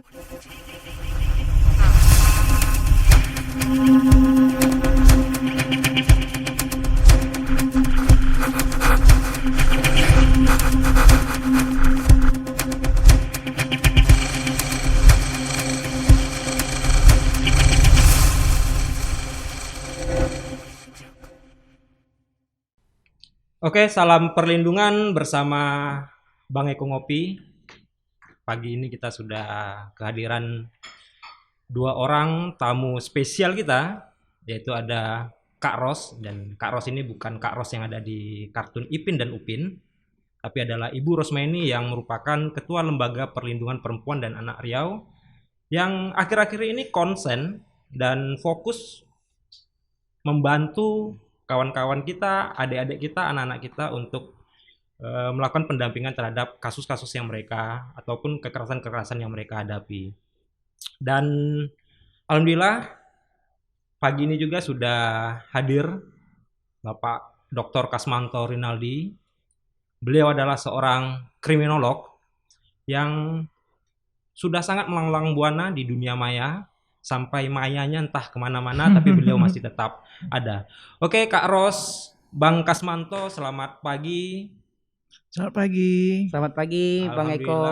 Oke, salam perlindungan bersama Bang Eko Ngopi. Pagi ini kita sudah kehadiran dua orang tamu spesial kita, yaitu ada Kak Ros, dan Kak Ros ini bukan Kak Ros yang ada di kartun Ipin dan Upin, tapi adalah Ibu Rosmaini yang merupakan Ketua Lembaga Perlindungan Perempuan dan Anak Riau yang akhir-akhir ini konsen dan fokus membantu kawan-kawan kita, adik-adik kita, anak-anak kita untuk melakukan pendampingan terhadap kasus-kasus yang mereka ataupun kekerasan-kekerasan yang mereka hadapi. Dan alhamdulillah pagi ini juga sudah hadir Bapak Dr. Kasmanto Rinaldi. Beliau adalah seorang kriminolog yang sudah sangat melanglang buana di dunia maya, sampai mayanya entah kemana-mana, tapi beliau masih tetap ada. Oke, Kak Ros, Bang Kasmanto, selamat pagi. Selamat pagi. Selamat pagi, Bang Eko.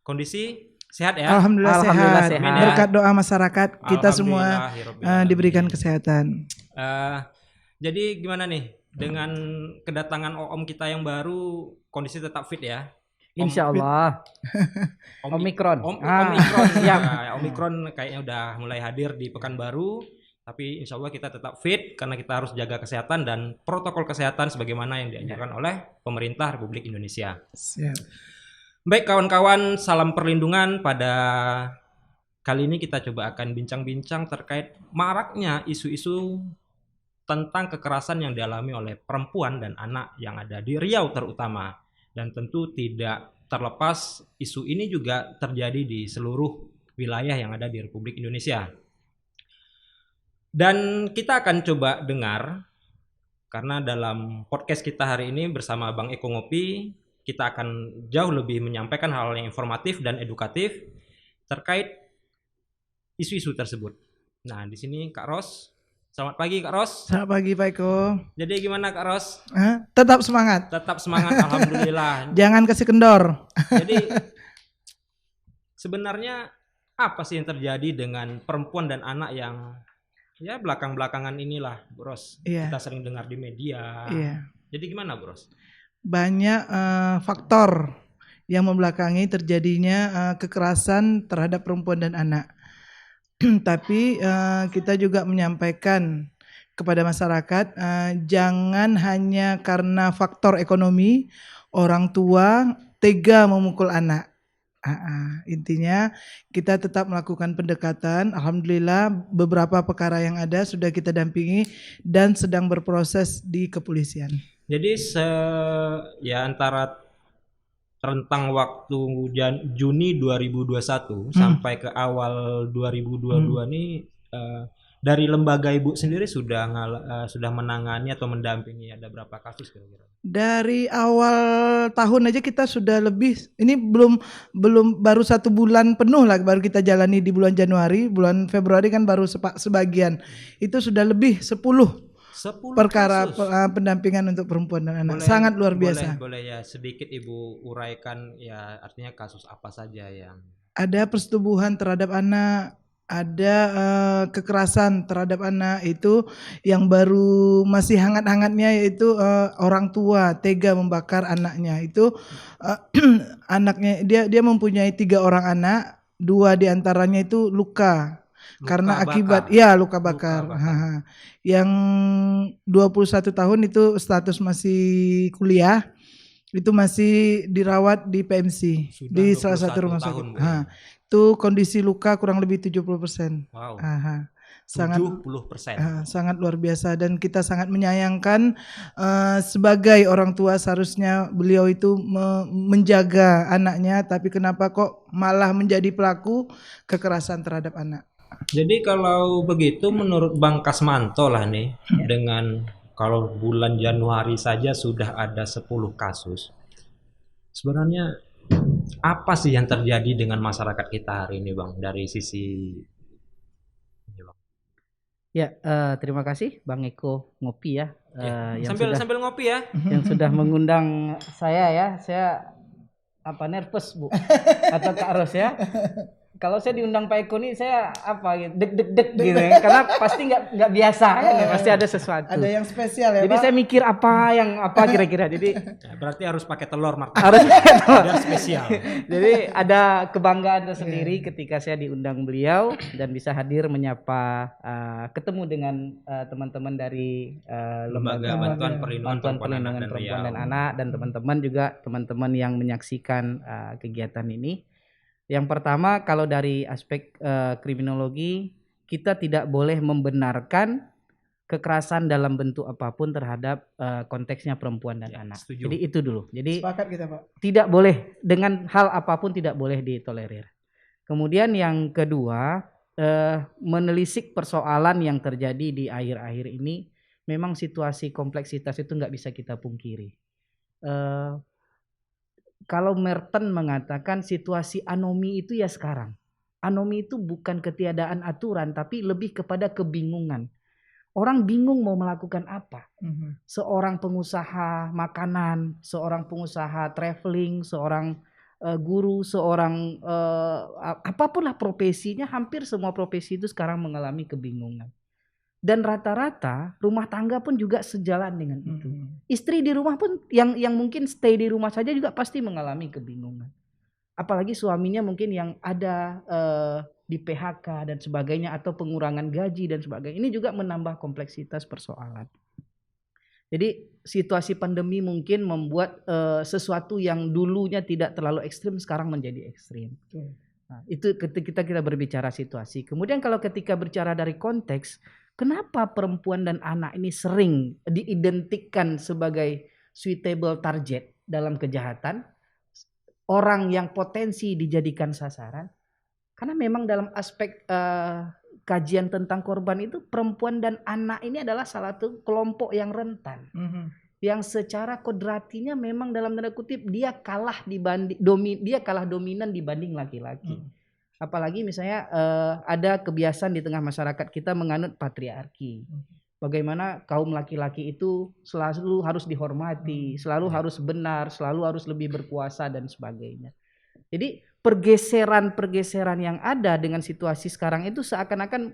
Kondisi sehat ya? Alhamdulillah sehat. sehat. Berkat doa masyarakat, kita semua diberikan kesehatan. Jadi gimana nih, dengan kedatangan OOM kita yang baru, kondisi tetap fit ya? Insya Allah. Omikron. Omikron. Ya, Omikron kayaknya udah mulai hadir di Pekanbaru. Tapi insya Allah kita tetap fit karena kita harus jaga kesehatan dan protokol kesehatan sebagaimana yang dianjurkan oleh pemerintah Republik Indonesia. Siap. Baik kawan-kawan, salam perlindungan. Pada kali ini kita coba akan bincang-bincang terkait maraknya isu-isu tentang kekerasan yang dialami oleh perempuan dan anak yang ada di Riau terutama. Dan tentu tidak terlepas, isu ini juga terjadi di seluruh wilayah yang ada di Republik Indonesia. Dan kita akan coba dengar, karena dalam podcast kita hari ini bersama Bang Eko Ngopi, kita akan jauh lebih menyampaikan hal yang informatif dan edukatif terkait isu-isu tersebut. Nah, di sini Kak Ros. Selamat pagi Kak Ros. Selamat pagi Pak Eko. Jadi gimana Kak Ros? Tetap semangat. Tetap semangat, alhamdulillah. Jangan kasih kendor. Jadi sebenarnya apa sih yang terjadi dengan perempuan dan anak yang ya belakang-belakangan inilah, Bu Ros? Iya. Kita sering dengar di media. Iya. Jadi gimana, Bu Ros? Banyak faktor yang membelakangi terjadinya kekerasan terhadap perempuan dan anak. Tapi kita juga menyampaikan kepada masyarakat, jangan hanya karena faktor ekonomi orang tua tega memukul anak. Intinya kita tetap melakukan pendekatan. Alhamdulillah beberapa perkara yang ada sudah kita dampingi dan sedang berproses di kepolisian. Jadi antara rentang waktu Juni 2021 sampai ke awal 2022 ini dari lembaga Ibu sendiri sudah menangani atau mendampingi ada berapa kasus kira-kira? Dari awal tahun aja kita sudah lebih, ini belum baru 1 bulan penuh lah baru kita jalani di bulan Januari, bulan Februari kan baru sebagian. Itu sudah lebih 10 perkara pendampingan untuk perempuan dan anak. Sangat luar biasa. Boleh ya sedikit Ibu uraikan ya, artinya kasus apa saja yang ada? Persetubuhan terhadap anak, ada kekerasan terhadap anak, itu yang baru masih hangat-hangatnya yaitu orang tua tega membakar anaknya. Itu anaknya dia mempunyai 3 orang anak, 2 diantaranya itu luka karena akibat luka bakar. Yang 21 tahun itu status masih kuliah, itu masih dirawat di PMC di salah satu rumah sakit. Itu kondisi luka kurang lebih 70%. Wow. Sangat 70%. Sangat luar biasa dan kita sangat menyayangkan, sebagai orang tua seharusnya beliau itu menjaga anaknya, tapi kenapa kok malah menjadi pelaku kekerasan terhadap anak. Jadi kalau begitu menurut Bang Kasmanto lah nih, dengan kalau bulan Januari saja sudah ada 10 kasus. Sebenarnya apa sih yang terjadi dengan masyarakat kita hari ini, Bang, dari sisi ini, Bang? Ya, terima kasih Bang Eko Ngopi ya, yang Sambil ngopi ya. yang sudah mengundang saya ya. Saya nervous Bu atau Kak Ros ya. Kalau saya diundang Pak Eko nih saya deg-deg gitu ya. Karena pasti nggak biasa ya, pasti ada sesuatu. Ada yang spesial ya, Jadi Pak? saya mikir apa kira-kira. Jadi Ya, berarti harus pakai telur, Mark. harus Biar spesial. Jadi ada kebanggaan tersendiri ketika saya diundang beliau dan bisa hadir menyapa, ketemu dengan teman-teman dari Lembaga Bantuan Perlindungan Perempuan dan Anak dan teman-teman juga teman-teman yang menyaksikan kegiatan ini. Yang pertama, kalau dari aspek kriminologi, kita tidak boleh membenarkan kekerasan dalam bentuk apapun terhadap konteksnya perempuan dan anak. Setuju. Jadi itu dulu. Jadi Sepakat kita, Pak. tidak boleh, dengan hal apapun tidak boleh ditolerir. Kemudian yang kedua, menelisik persoalan yang terjadi di akhir-akhir ini. Memang situasi kompleksitas itu nggak bisa kita pungkiri. Kalau Merton mengatakan situasi anomi itu ya sekarang. Anomi itu bukan ketiadaan aturan, tapi lebih kepada kebingungan. Orang bingung mau melakukan apa. Seorang pengusaha makanan, seorang pengusaha traveling, seorang guru, seorang apapun lah profesinya, hampir semua profesi itu sekarang mengalami kebingungan. Dan rata-rata rumah tangga pun juga sejalan dengan itu. Istri di rumah pun yang mungkin stay di rumah saja juga pasti mengalami kebingungan. Apalagi suaminya mungkin yang ada di PHK dan sebagainya atau pengurangan gaji dan sebagainya. Ini juga menambah kompleksitas persoalan. Jadi situasi pandemi mungkin membuat sesuatu yang dulunya tidak terlalu ekstrim sekarang menjadi ekstrim. Nah, itu ketika kita berbicara situasi. Kemudian kalau ketika berbicara dari konteks, kenapa perempuan dan anak ini sering diidentikan sebagai suitable target dalam kejahatan? Orang yang potensi dijadikan sasaran. Karena memang dalam aspek kajian tentang korban itu, perempuan dan anak ini adalah salah satu kelompok yang rentan. Yang secara kodratinya memang dalam tanda kutip dia kalah dominan dibanding laki-laki. Apalagi misalnya ada kebiasaan di tengah masyarakat kita menganut patriarki. Bagaimana kaum laki-laki itu selalu harus dihormati, selalu harus benar, selalu harus lebih berkuasa dan sebagainya. Jadi pergeseran-pergeseran yang ada dengan situasi sekarang itu seakan-akan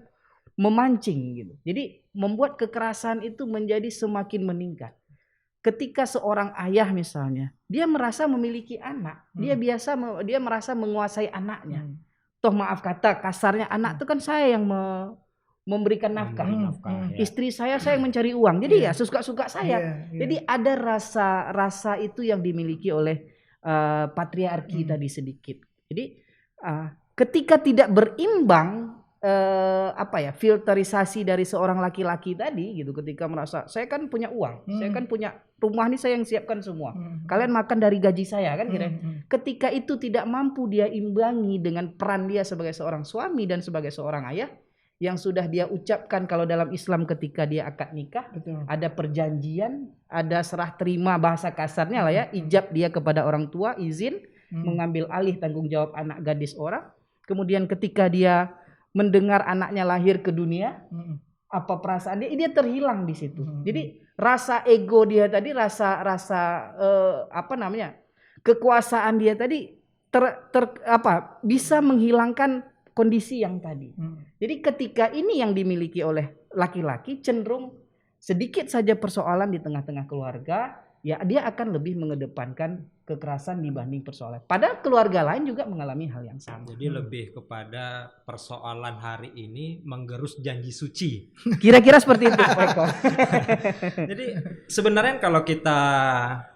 memancing gitu. Jadi membuat kekerasan itu menjadi semakin meningkat. Ketika seorang ayah misalnya, dia merasa memiliki anak, dia merasa menguasai anaknya. Toh maaf kata kasarnya, anak itu kan saya yang memberikan nafkah. Istri saya yang mencari uang. Jadi ya suka-suka saya. Jadi ada rasa itu yang dimiliki oleh patriarki tadi sedikit. Jadi ketika tidak berimbang filterisasi dari seorang laki-laki tadi gitu, ketika merasa saya kan punya uang, saya kan punya rumah nih, saya yang siapkan semua. Kalian makan dari gaji saya kan kira. Ketika itu tidak mampu dia imbangi dengan peran dia sebagai seorang suami dan sebagai seorang ayah yang sudah dia ucapkan. Kalau dalam Islam ketika dia akad nikah, ada perjanjian, ada serah terima, bahasa kasarnya lah ya, ijab dia kepada orang tua, izin mengambil alih tanggung jawab anak gadis orang. Kemudian ketika dia mendengar anaknya lahir ke dunia, apa perasaan dia terhilang di situ. Jadi rasa ego dia tadi, kekuasaan dia tadi bisa menghilangkan kondisi yang tadi. Jadi ketika ini yang dimiliki oleh laki-laki, cenderung sedikit saja persoalan di tengah-tengah keluarga, ya dia akan lebih mengedepankan kekerasan dibanding persoalan. Padahal keluarga lain juga mengalami hal yang sama. Jadi lebih kepada persoalan hari ini menggerus janji suci. Kira-kira seperti itu, Pak Eko. Jadi sebenarnya kalau kita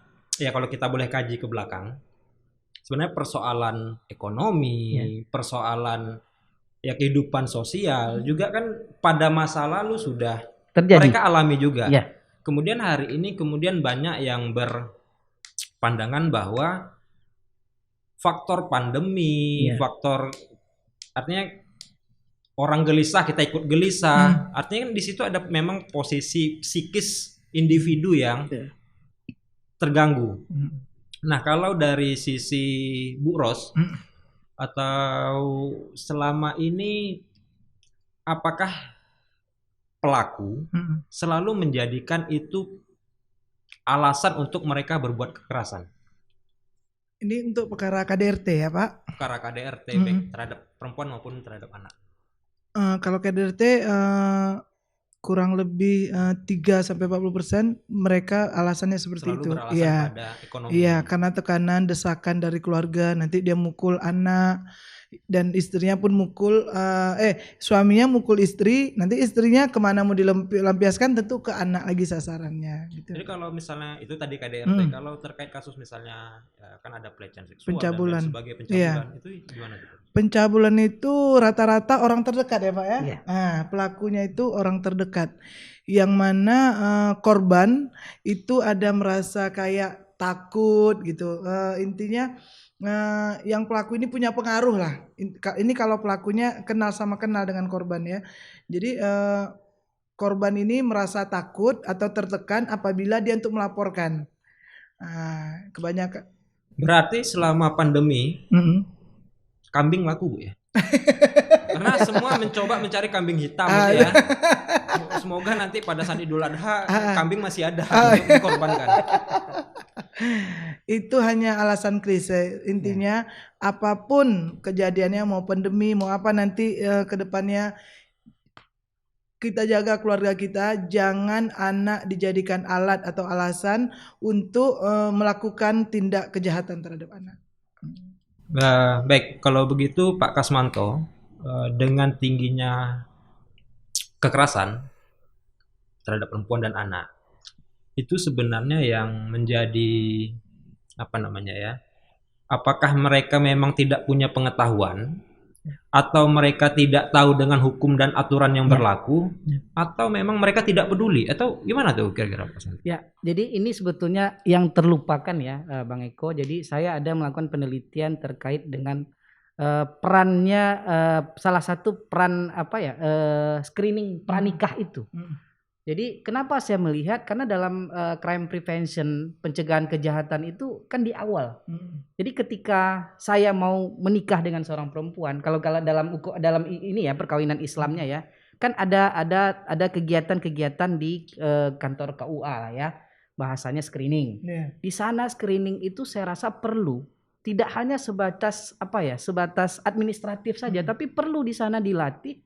boleh kaji ke belakang, sebenarnya persoalan ekonomi, persoalan kehidupan sosial juga kan pada masa lalu sudah terjadi. Mereka alami juga. Kemudian hari ini banyak yang berpandangan bahwa faktor pandemi, faktor artinya orang gelisah, kita ikut gelisah. Artinya kan di situ ada memang posisi psikis individu yang terganggu. Nah, kalau dari sisi Bu Ros, atau selama ini apakah pelaku selalu menjadikan itu alasan untuk mereka berbuat kekerasan? Ini untuk perkara KDRT ya Pak? Perkara KDRT baik terhadap perempuan maupun terhadap anak. Kalau KDRT kurang lebih 3-40% mereka alasannya seperti Selalu itu. beralasan Iya, pada ekonomi. iya, karena tekanan, desakan dari keluarga, nanti dia mukul anak dan istrinya pun mukul, suaminya mukul istri, nanti istrinya kemana mau dilampiaskan tentu ke anak lagi sasarannya. Gitu. Jadi kalau misalnya itu tadi KDRT, kalau terkait kasus misalnya ya, kan ada pelecehan seksual Pencabulan. dan lain sebagainya, pencabulan itu gimana gitu? Pencabulan itu rata-rata orang terdekat ya Pak ya. Iya. Nah, pelakunya itu orang terdekat. Yang mana korban itu ada merasa kayak takut gitu. Intinya yang pelaku ini punya pengaruh lah. Ini kalau pelakunya kenal dengan korban ya. Jadi korban ini merasa takut atau tertekan apabila dia untuk melaporkan. Kebanyakan. Berarti selama pandemi kambing laku Bu ya? Karena semua mencoba mencari kambing hitam gitu ya. Semoga nanti pada saat Idul Adha kambing masih ada untuk dikorbankan. Itu hanya alasan klise. Intinya apapun kejadiannya, mau pandemi, mau apa nanti ke depannya, kita jaga keluarga kita, jangan anak dijadikan alat atau alasan untuk melakukan tindak kejahatan terhadap anak. Baik, kalau begitu Pak Kasmanto, dengan tingginya kekerasan terhadap perempuan dan anak, itu sebenarnya yang menjadi apa namanya ya? Apakah mereka memang tidak punya pengetahuan, atau mereka tidak tahu dengan hukum dan aturan yang berlaku, atau memang mereka tidak peduli, atau gimana tuh kira-kira Pak Kasmanto? Ya, jadi ini sebetulnya yang terlupakan ya, Bang Eko. Jadi saya ada melakukan penelitian terkait dengan perannya, salah satu peran apa ya, screening pranikah itu. Jadi kenapa saya melihat, karena dalam crime prevention, pencegahan kejahatan itu kan di awal. Jadi ketika saya mau menikah dengan seorang perempuan, kalau dalam ini ya perkawinan Islamnya ya, kan ada kegiatan-kegiatan di kantor KUA lah ya, bahasanya screening. Di sana screening itu saya rasa perlu, tidak hanya sebatas administratif saja, tapi perlu di sana dilatih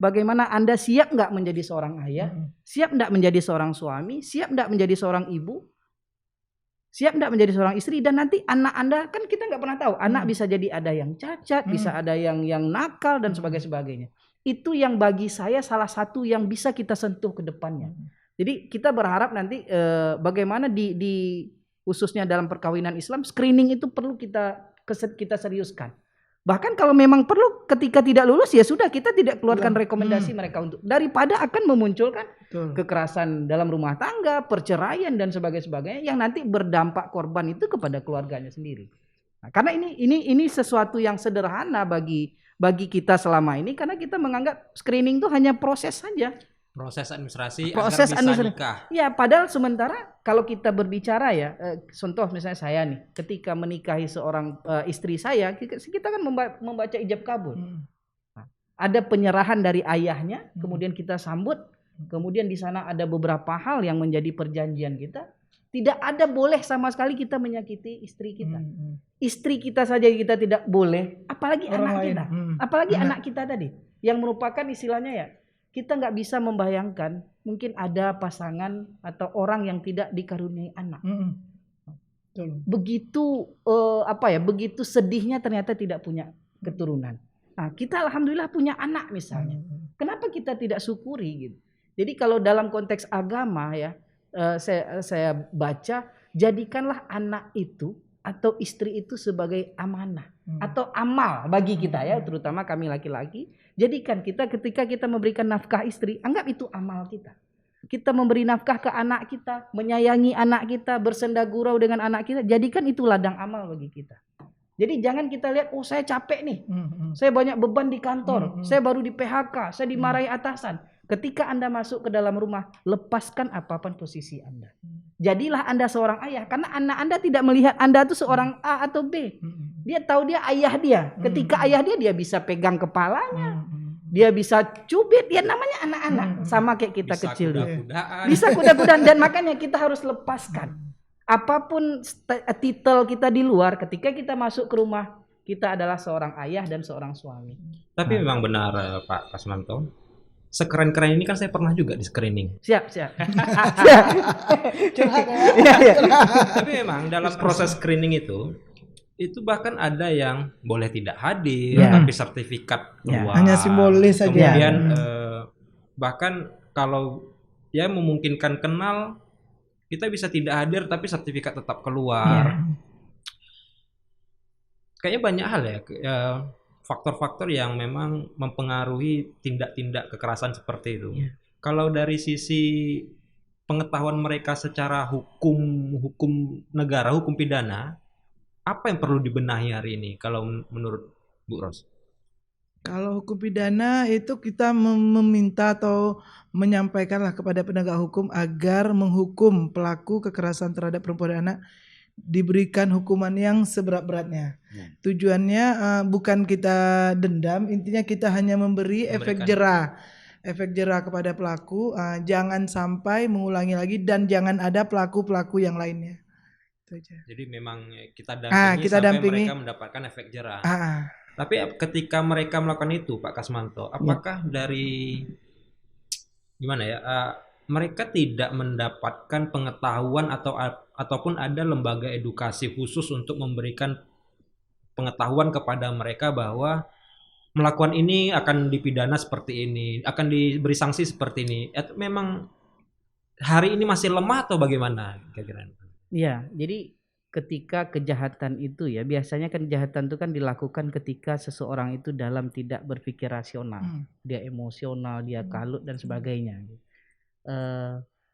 bagaimana Anda siap nggak menjadi seorang ayah, siap nggak menjadi seorang suami, siap nggak menjadi seorang ibu, siap nggak menjadi seorang istri, dan nanti anak Anda kan kita nggak pernah tahu, anak bisa jadi ada yang cacat, bisa ada yang nakal dan sebagainya. Itu yang bagi saya salah satu yang bisa kita sentuh ke depannya. Jadi kita berharap nanti bagaimana di khususnya dalam perkawinan Islam, screening itu perlu kita seriuskan. Bahkan kalau memang perlu, ketika tidak lulus ya sudah, kita tidak keluarkan rekomendasi mereka untuk, daripada akan memunculkan kekerasan dalam rumah tangga, perceraian dan sebagainya yang nanti berdampak korban itu kepada keluarganya sendiri. Nah, karena ini sesuatu yang sederhana bagi kita selama ini, karena kita menganggap screening itu hanya proses saja. Proses administrasi agar bisa nikah. Ya, padahal sementara kalau kita berbicara ya, contoh misalnya saya nih, ketika menikahi seorang istri saya, kita kan membaca ijab kabul. Nah, ada penyerahan dari ayahnya, kemudian kita sambut, kemudian di sana ada beberapa hal yang menjadi perjanjian kita. Tidak ada boleh sama sekali kita menyakiti istri kita. Istri kita saja kita tidak boleh, apalagi anak kita. Apalagi anak kita tadi, yang merupakan istilahnya ya, kita nggak bisa membayangkan mungkin ada pasangan atau orang yang tidak dikaruniai anak. Begitu begitu sedihnya ternyata tidak punya keturunan. Nah, kita alhamdulillah punya anak misalnya. Kenapa kita tidak syukuri gitu? Jadi kalau dalam konteks agama ya, saya baca, jadikanlah anak itu atau istri itu sebagai amanah atau amal bagi kita ya, terutama kami laki-laki. Jadikan ketika kita memberikan nafkah istri, anggap itu amal kita. Kita memberi nafkah ke anak kita, menyayangi anak kita, bersenda gurau dengan anak kita, jadikan itu ladang amal bagi kita. Jadi jangan kita lihat, oh saya capek nih, saya banyak beban di kantor, saya baru di PHK, saya dimarahi atasan. Ketika Anda masuk ke dalam rumah, lepaskan apapun posisi Anda. Jadilah Anda seorang ayah, karena anak Anda tidak melihat Anda itu seorang A atau B. Dia tahu dia ayah dia. Ketika ayah dia bisa pegang kepalanya, dia bisa cubit, dia namanya anak-anak. Sama kayak kita Bisa kecil. kuda-kudaan. Bisa kuda-kudaan, dan makanya kita harus lepaskan. Apapun titel kita di luar, ketika kita masuk ke rumah, kita adalah seorang ayah dan seorang suami. Tapi memang benar Pak Kasmanto, sekeren-keren ini kan saya pernah juga di screening. Siap. Tapi memang dalam proses screening itu bahkan ada yang boleh tidak hadir, tapi sertifikat keluar. Hanya simbolis saja. Kemudian bahkan kalau ya memungkinkan kenal, kita bisa tidak hadir tapi sertifikat tetap keluar. Kayaknya banyak hal ya, faktor-faktor yang memang mempengaruhi tindak-tindak kekerasan seperti itu. Kalau dari sisi pengetahuan mereka secara hukum negara, hukum pidana, apa yang perlu dibenahi hari ini kalau menurut Bu Ros? Kalau hukum pidana itu kita meminta atau menyampaikanlah kepada penegak hukum agar menghukum pelaku kekerasan terhadap perempuan dan anak, diberikan hukuman yang seberat-beratnya. Tujuannya bukan kita dendam, intinya kita hanya memberi efek jerah kepada pelaku, jangan sampai mengulangi lagi dan jangan ada pelaku-pelaku yang lainnya. Itu aja. Jadi memang kita dampingi sampai mereka mendapatkan efek jerah. Tapi ketika mereka melakukan itu, Pak Kasmanto, apakah dari gimana ya? Mereka tidak mendapatkan pengetahuan ataupun ada lembaga edukasi khusus untuk memberikan pengetahuan kepada mereka bahwa melakukan ini akan dipidana seperti ini, akan diberi sanksi seperti ini. Atau memang hari ini masih lemah atau bagaimana kira-kira? Iya, jadi ketika kejahatan itu ya, biasanya kan kejahatan itu kan dilakukan ketika seseorang itu dalam tidak berpikir rasional. Dia emosional, dia kalut dan sebagainya.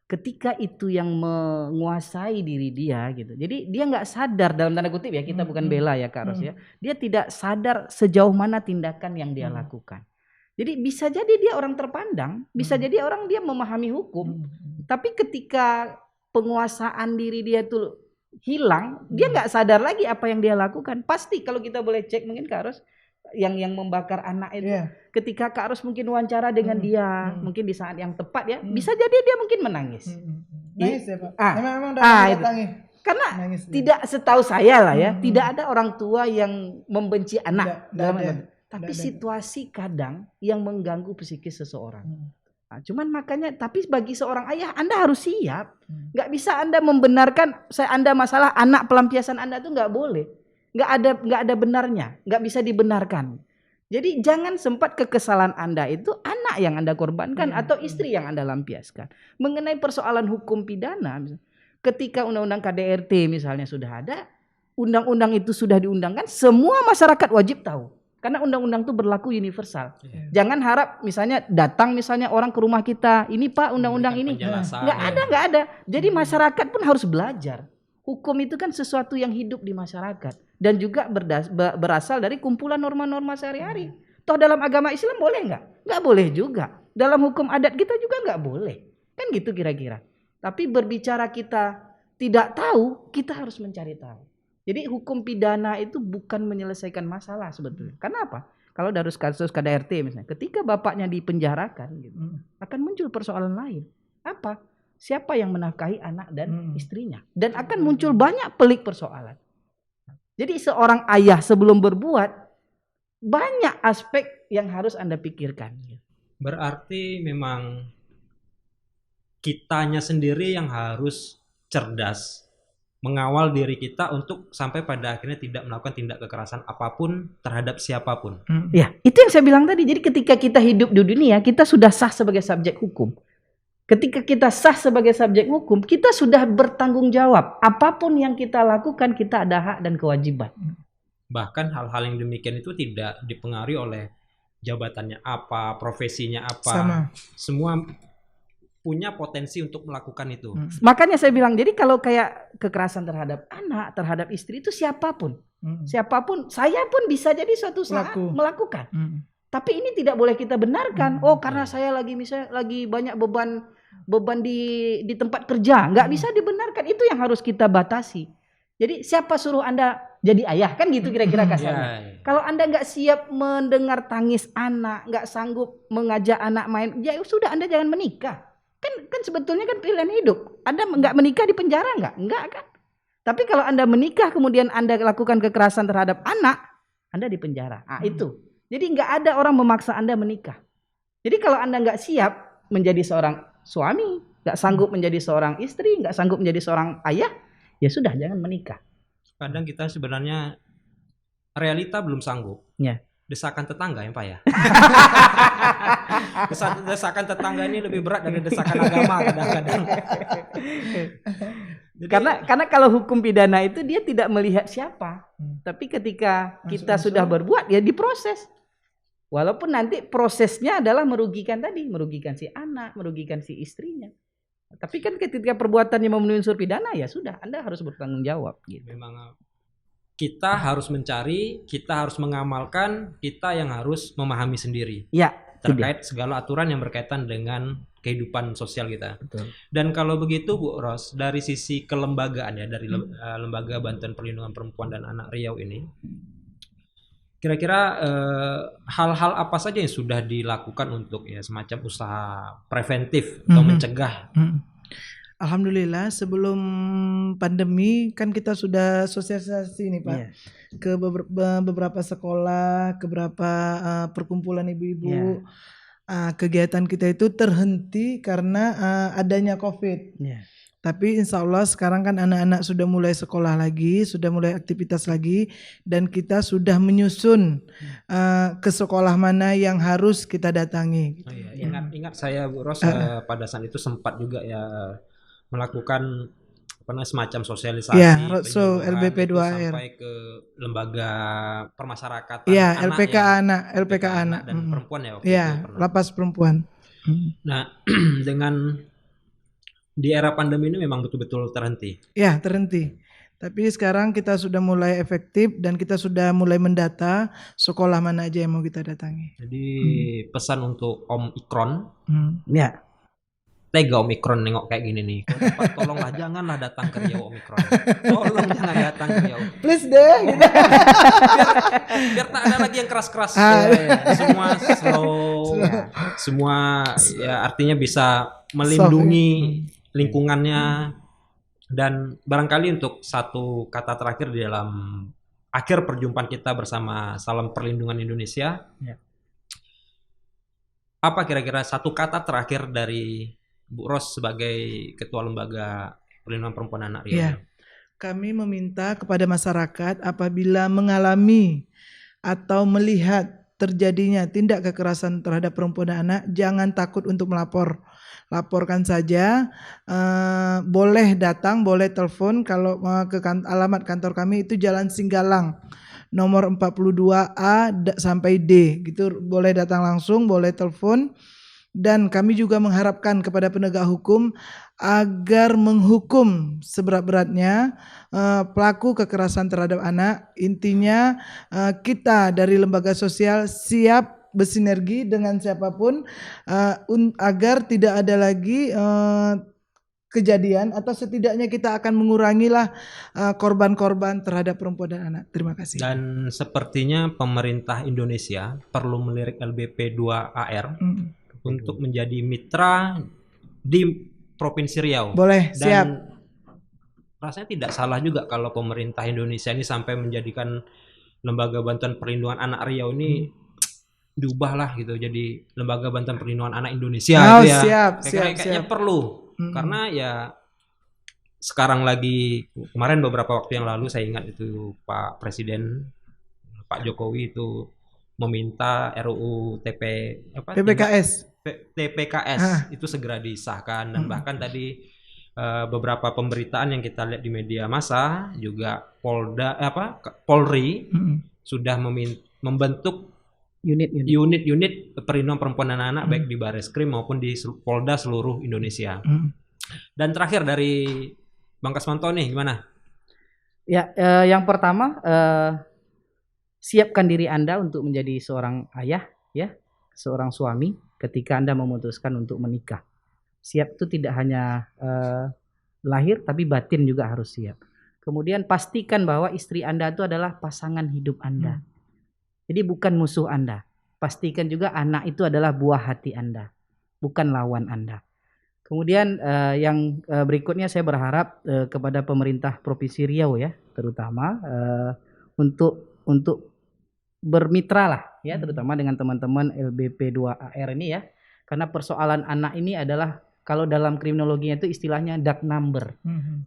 Ketika itu yang menguasai diri dia gitu. Jadi dia nggak sadar, dalam tanda kutip ya, kita bukan bela ya Kak Ros ya. Dia tidak sadar sejauh mana tindakan yang dia lakukan. Jadi bisa jadi dia orang terpandang, bisa jadi orang dia memahami hukum, tapi ketika penguasaan diri dia itu hilang, dia nggak sadar lagi apa yang dia lakukan. Pasti kalau kita boleh cek mungkin Kak Ros, yang membakar anak itu, ketika Kak Ros mungkin wawancara dengan dia, mungkin di saat yang tepat ya, bisa jadi dia mungkin menangis. Nangis ya Pak? Memang Karena nangis tidak, setahu saya lah ya, tidak ada orang tua yang membenci anak. Tapi situasi kadang yang mengganggu psikis seseorang. Nah, cuman makanya, tapi bagi seorang ayah Anda harus siap. Nggak bisa Anda membenarkan Anda masalah anak, pelampiasan Anda itu nggak boleh. Nggak ada benarnya, nggak bisa dibenarkan. Jadi jangan sempat kekesalan Anda itu anak yang Anda korbankan atau istri yang Anda lampiaskan. Mengenai persoalan hukum pidana, ketika undang-undang KDRT misalnya sudah ada, undang-undang itu sudah diundangkan, semua masyarakat wajib tahu. Karena undang-undang itu berlaku universal. Jangan harap misalnya datang misalnya orang ke rumah kita, ini Pak undang-undang ini. Nggak ada. Jadi masyarakat pun harus belajar. Hukum itu kan sesuatu yang hidup di masyarakat dan juga berasal dari kumpulan norma-norma sehari-hari. Toh dalam agama Islam boleh nggak? Nggak boleh juga. Dalam hukum adat kita juga nggak boleh. Kan gitu kira-kira. Tapi berbicara kita tidak tahu, kita harus mencari tahu. Jadi hukum pidana itu bukan menyelesaikan masalah sebetulnya. Kenapa? Kalau dari kasus KDRT misalnya, ketika bapaknya dipenjarakan, gitu, akan muncul persoalan lain. Apa? Siapa yang menafkahi anak dan istrinya? Dan akan muncul banyak pelik persoalan. Jadi seorang ayah sebelum berbuat, banyak aspek yang harus Anda pikirkan. Berarti memang kitanya sendiri yang harus cerdas, mengawal diri kita untuk sampai pada akhirnya tidak melakukan tindak kekerasan apapun terhadap siapapun. Ya, itu yang saya bilang tadi. Jadi ketika kita hidup di dunia, kita sudah sah sebagai subjek hukum. Ketika kita sah sebagai subjek hukum, kita sudah bertanggung jawab. Apapun yang kita lakukan, kita ada hak dan kewajiban. Bahkan hal-hal yang demikian itu tidak dipengaruhi oleh jabatannya apa, profesinya apa. Semua punya potensi untuk melakukan itu. Makanya saya bilang, jadi kalau kayak kekerasan terhadap anak, terhadap istri itu siapapun. Siapapun, saya pun bisa jadi suatu saat melakukan. Tapi ini tidak boleh kita benarkan. Oh, karena saya lagi misalnya lagi banyak beban beban di tempat kerja, nggak bisa dibenarkan. Itu yang harus kita batasi. Jadi siapa suruh Anda jadi ayah, kan gitu kira-kira kasarnya. Kalau Anda nggak siap mendengar tangis anak, nggak sanggup mengajak anak main, ya sudah Anda jangan menikah. Kan sebetulnya kan pilihan hidup. Anda nggak menikah di penjara nggak kan? Tapi kalau Anda menikah kemudian Anda lakukan kekerasan terhadap anak, Anda di penjara. Itu. Jadi nggak ada orang memaksa Anda menikah. Jadi kalau Anda nggak siap menjadi seorang suami, nggak sanggup menjadi seorang istri, nggak sanggup menjadi seorang ayah, ya sudah jangan menikah. Kadang kita sebenarnya realita belum sanggup. Ya. Desakan tetangga ya Pak ya. Desakan tetangga ini lebih berat dari desakan agama kadang-kadang. Karena kalau hukum pidana itu dia tidak melihat siapa. Tapi ketika kita sudah berbuat ya diproses. Walaupun nanti prosesnya adalah merugikan si anak, merugikan si istrinya. Tapi kan ketika perbuatannya memenuhi unsur pidana ya sudah, Anda harus bertanggung jawab gitu. Memang kita harus mencari, kita harus mengamalkan, kita yang harus memahami sendiri. Ya, terkait segala aturan yang berkaitan dengan kehidupan sosial kita. Betul. Dan kalau begitu Bu Ros, dari sisi kelembagaan ya, dari Lembaga Bantuan Perlindungan Perempuan dan Anak Riau ini, kira-kira hal-hal apa saja yang sudah dilakukan untuk ya semacam usaha preventif atau mencegah? Alhamdulillah sebelum pandemi kan kita sudah sosialisasi nih Pak, ke beberapa sekolah, ke beberapa perkumpulan ibu-ibu. Kegiatan kita itu terhenti karena adanya COVID. Tapi insya Allah sekarang kan anak-anak sudah mulai sekolah lagi, sudah mulai aktivitas lagi, dan kita sudah menyusun ke sekolah mana yang harus kita datangi. Oh iya, ingat saya Bu Ros pada saat itu sempat juga ya melakukan semacam sosialisasi LBP 2R sampai ke lembaga permasyarakatan LPK anak dan perempuan ya waktu itu lapas perempuan. Nah dengan di era pandemi ini memang betul-betul terhenti. Ya, terhenti. Tapi sekarang kita sudah mulai efektif dan kita sudah mulai mendata sekolah mana aja yang mau kita datangi. Jadi pesan untuk Om Ikron, ya tega Om Ikron nengok kayak gini nih. Tolonglah janganlah datang ke Riau Om Ikron. Tolong jangan datang ke Riau. Please deh. biar tak ada lagi yang keras-keras. Semua slow. Semua ya artinya bisa melindungi lingkungannya. Dan barangkali untuk satu kata terakhir di dalam akhir perjumpaan kita bersama Salam Perlindungan Indonesia, apa kira-kira satu kata terakhir dari Bu Ros sebagai Ketua Lembaga Perlindungan Perempuan dan Anak Riau? Kami meminta kepada masyarakat apabila mengalami atau melihat terjadinya tindak kekerasan terhadap perempuan dan anak, jangan takut untuk melapor. Laporkan saja, boleh datang, boleh telepon. Kalau ke alamat kantor kami itu Jalan Singgalang nomor 42A sampai D gitu, boleh datang langsung, boleh telepon. Dan kami juga mengharapkan kepada penegak hukum agar menghukum seberat-beratnya pelaku kekerasan terhadap anak. Intinya kita dari lembaga sosial siap bersinergi dengan siapapun agar tidak ada lagi kejadian, atau setidaknya kita akan mengurangilah korban-korban terhadap perempuan dan anak. Terima kasih. Dan sepertinya pemerintah Indonesia perlu melirik LBP 2AR untuk menjadi mitra di Provinsi Riau. Boleh, dan siap. Rasanya tidak salah juga kalau pemerintah Indonesia ini sampai menjadikan Lembaga Bantuan Perlindungan Anak Riau ini diubahlah gitu jadi Lembaga Bantuan Perlindungan Anak Indonesia. Kayaknya perlu. Karena ya sekarang lagi, kemarin beberapa waktu yang lalu saya ingat itu Pak Presiden Pak Jokowi itu meminta RUU TPKS itu segera disahkan, dan bahkan tadi beberapa pemberitaan yang kita lihat di media massa juga Polri sudah membentuk unit-unit perlindungan perempuan dan anak baik di Bareskrim maupun di Polda seluruh Indonesia. Dan terakhir dari Bang Kasmanto nih gimana? Ya, yang pertama siapkan diri Anda untuk menjadi seorang ayah, ya, seorang suami ketika Anda memutuskan untuk menikah. Siap itu tidak hanya lahir, tapi batin juga harus siap. Kemudian pastikan bahwa istri Anda itu adalah pasangan hidup Anda. Jadi bukan musuh Anda. Pastikan juga anak itu adalah buah hati Anda, bukan lawan Anda. Kemudian yang berikutnya saya berharap kepada pemerintah Provinsi Riau ya, terutama untuk bermitra lah ya, terutama dengan teman-teman LBP2AR ini ya. Karena persoalan anak ini adalah kalau dalam kriminologinya itu istilahnya dark number.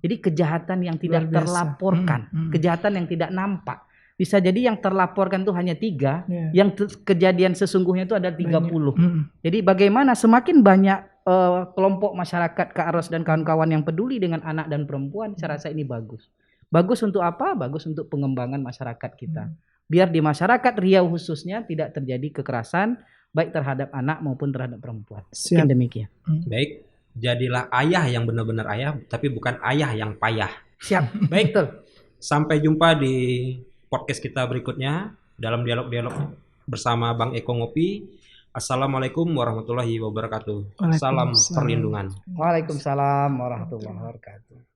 Jadi kejahatan yang tidak terlaporkan, kejahatan yang tidak nampak. Bisa jadi yang terlaporkan itu hanya 3, yang kejadian sesungguhnya itu ada 30. Jadi bagaimana semakin banyak kelompok masyarakat Kak Ros dan kawan-kawan yang peduli dengan anak dan perempuan, saya rasa ini bagus. Bagus untuk apa? Bagus untuk pengembangan masyarakat kita. Biar di masyarakat Riau khususnya tidak terjadi kekerasan baik terhadap anak maupun terhadap perempuan. Mungkin demikian. Baik, jadilah ayah yang benar-benar ayah, tapi bukan ayah yang payah. Siap, baik tuh. Sampai jumpa di podcast kita berikutnya dalam dialog-dialog bersama Bang Eko Ngopi. Assalamualaikum warahmatullahi wabarakatuh. Salam perlindungan. Waalaikumsalam warahmatullahi wabarakatuh.